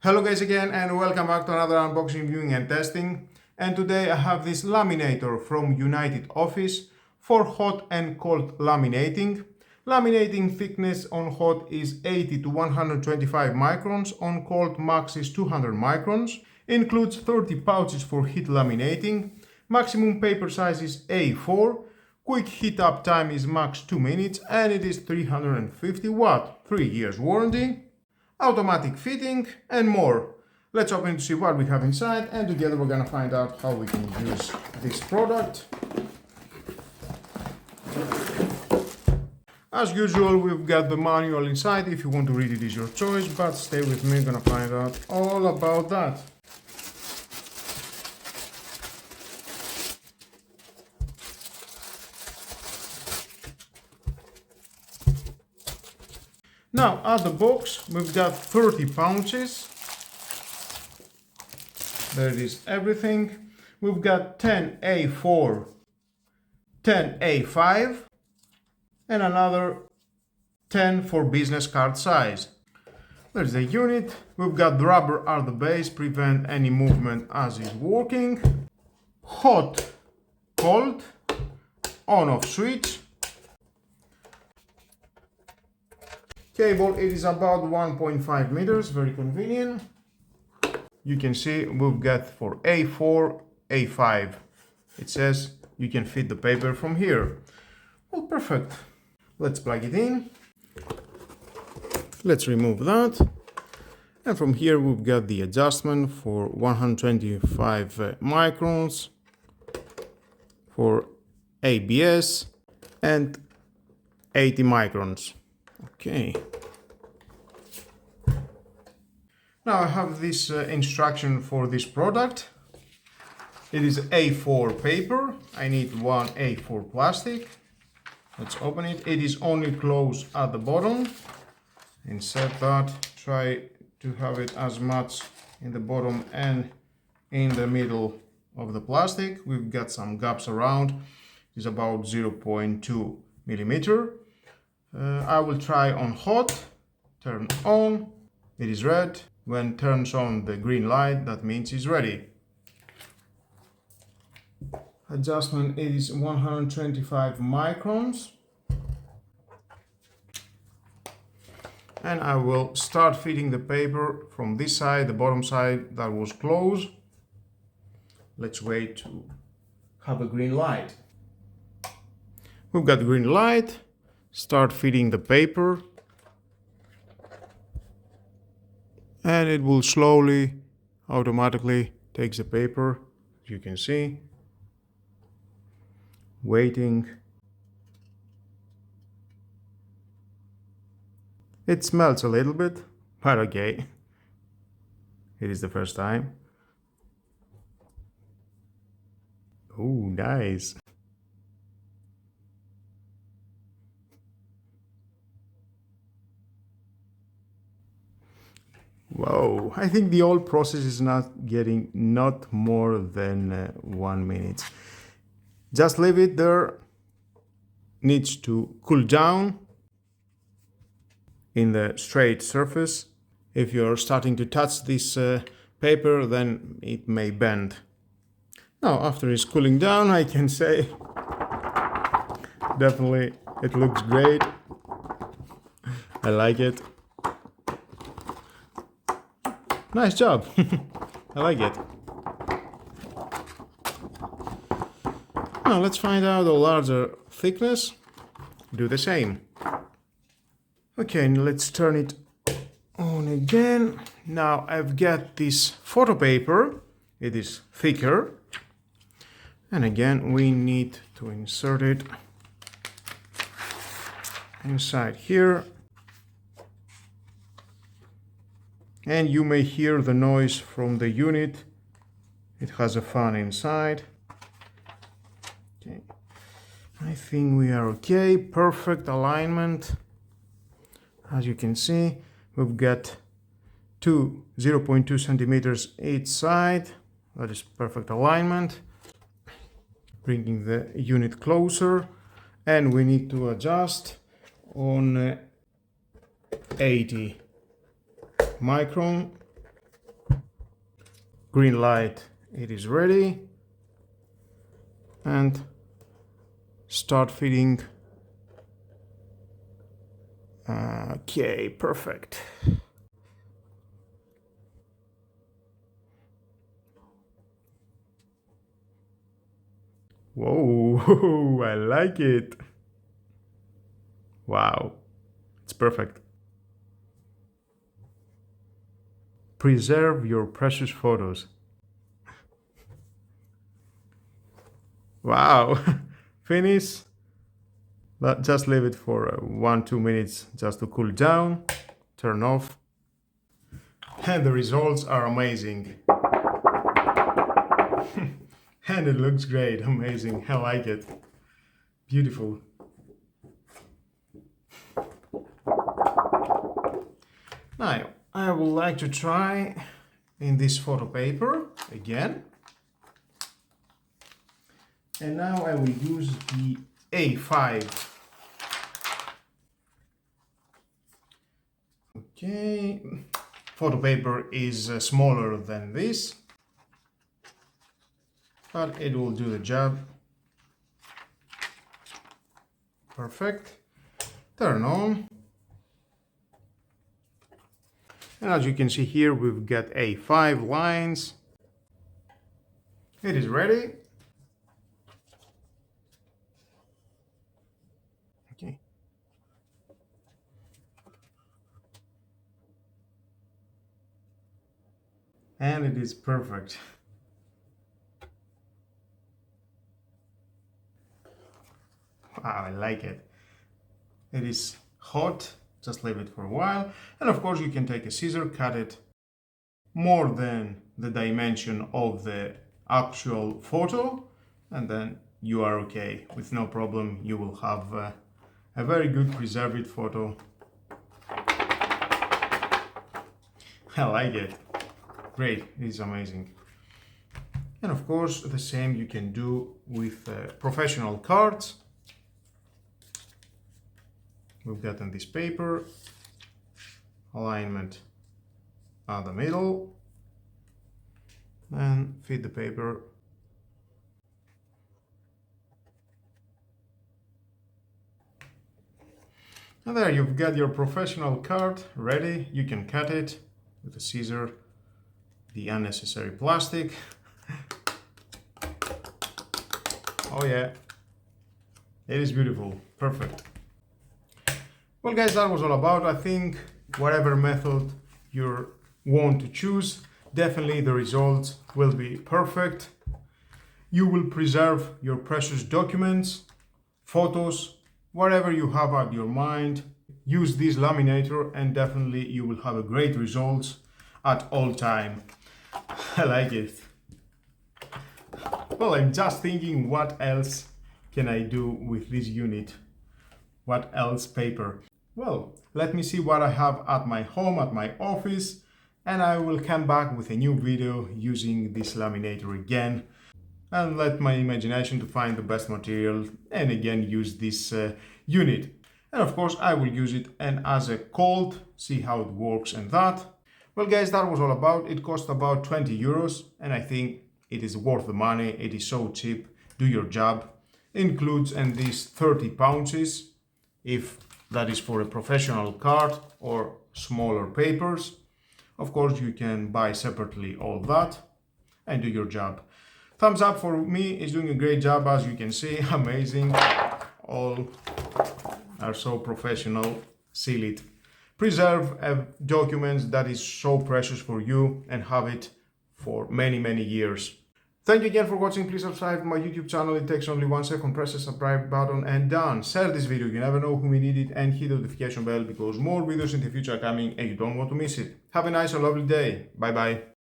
Hello guys again and welcome back to another unboxing, viewing and testing. And today I have this laminator from United Office for hot and cold laminating. Laminating thickness on hot is 80 to 125 microns, on cold max is 200 microns. Includes 30 pouches for heat laminating. Maximum paper size is A4. Quick heat up time is max 2 minutes and it is 350 watt, 3 years warranty. Automatic fitting and more. Let's open to see what we have inside and together we're gonna find out how we can use this product. As usual, we've got the manual inside. If you want to read it, is your choice, but stay with me, gonna find out all about that. Now, at the box, we've got 30 pouches. There it is, everything. We've got 10 A4, 10 A5, and another 10 for business card size. There's the unit. We've got the rubber at the base, prevent any movement as it's working. Hot, cold, on-off switch. Cable, it is about 1.5 meters, very convenient. You can see we've got for A4, A5. It says you can fit the paper from here. Well, perfect. Let's plug it in. Let's remove that. And from here we've got the adjustment for 125 microns for ABS and 80 microns. Okay. Now I have this instruction for this product. It is A4 paper. I need one A4 plastic. Let's open it. It is only closed at the bottom. Insert that. Try to have it as much in the bottom and in the middle of the plastic. We've got some gaps around. It's about 0.2 millimeter. I will try on hot, turn on, it is red. When turns on the green light, that means it's ready. Adjustment is 125 microns. And I will start feeding the paper from this side, the bottom side that was closed. Let's wait to have a green light. We've got green light. Start feeding the paper and it will slowly, automatically takes the paper, as you can see. Waiting. It smells a little bit, but okay. It is the first time. Oh, nice. Whoa, I think the whole process is not more than 1 minute. Just leave it there. Needs to cool down in the straight surface. If you're starting to touch this paper, then it may bend. Now, after it's cooling down, I can say definitely it looks great. I like it. Nice job. I like it. Now let's find out the larger thickness. Do the same. Okay, let's turn it on again. Now I've got this photo paper. It is thicker. And again, we need to insert it inside here. And you may hear the noise from the unit. It has a fan inside. Okay. I think we are okay. Perfect alignment. As you can see, we've got 0.2 centimeters each side. That is perfect alignment. Bringing the unit closer. And we need to adjust on 80 micron Green light, it is ready. And start fitting. Okay, perfect. Whoa, I like it. Wow, it's perfect. Preserve your precious photos. Wow, finish. Just leave it for 1-2 minutes just to cool down. Turn off. And the results are amazing. And it looks great, amazing. I like it. Beautiful. Now, I would like to try in this photo paper again. And now I will use the A5. Okay, photo paper is smaller than this, but it will do the job. Perfect. Turn on. And as you can see here, we've got A5 lines. It is ready. Okay. And it is perfect. Wow, I like it. It is hot, just leave it for a while. And of course you can take a scissor, cut it more than the dimension of the actual photo, and then you are okay. With no problem, you will have a very good preserved photo. I like it. Great, it's amazing. And of course, the same you can do with professional cards. We've got on this paper, alignment at the middle, and fit the paper. And there you've got your professional card ready. You can cut it with a scissor, the unnecessary plastic. Oh yeah, it is beautiful, perfect. Well guys, that was all about. I think whatever method you want to choose, definitely the results will be perfect. You will preserve your precious documents, photos, whatever you have at your mind. Use this laminator and definitely you will have a great results at all time. I like it. Well, I'm just thinking what else can I do with this unit? What else paper? Well, let me see what I have at my home, at my office, and I will come back with a new video using this laminator again and let my imagination to find the best material and again use this unit. And of course I will use it and as a cold, see how it works and that. Well guys, that was all about. It cost about 20 euros and I think it is worth the money. It is so cheap. Do your job. Includes and these 30 pounds if that is for a professional card or smaller papers. Of course you can buy separately all that and do your job. Thumbs up for me, it's doing a great job as you can see, amazing. All are so professional, seal it. Preserve documents that is so precious for you and have it for many years. Thank you again for watching. Please subscribe to my YouTube channel. It takes only 1 second. Press the subscribe button and done. Share this video. You never know who may need it. And hit the notification bell because more videos in the future are coming and you don't want to miss it. Have a nice and lovely day. Bye bye.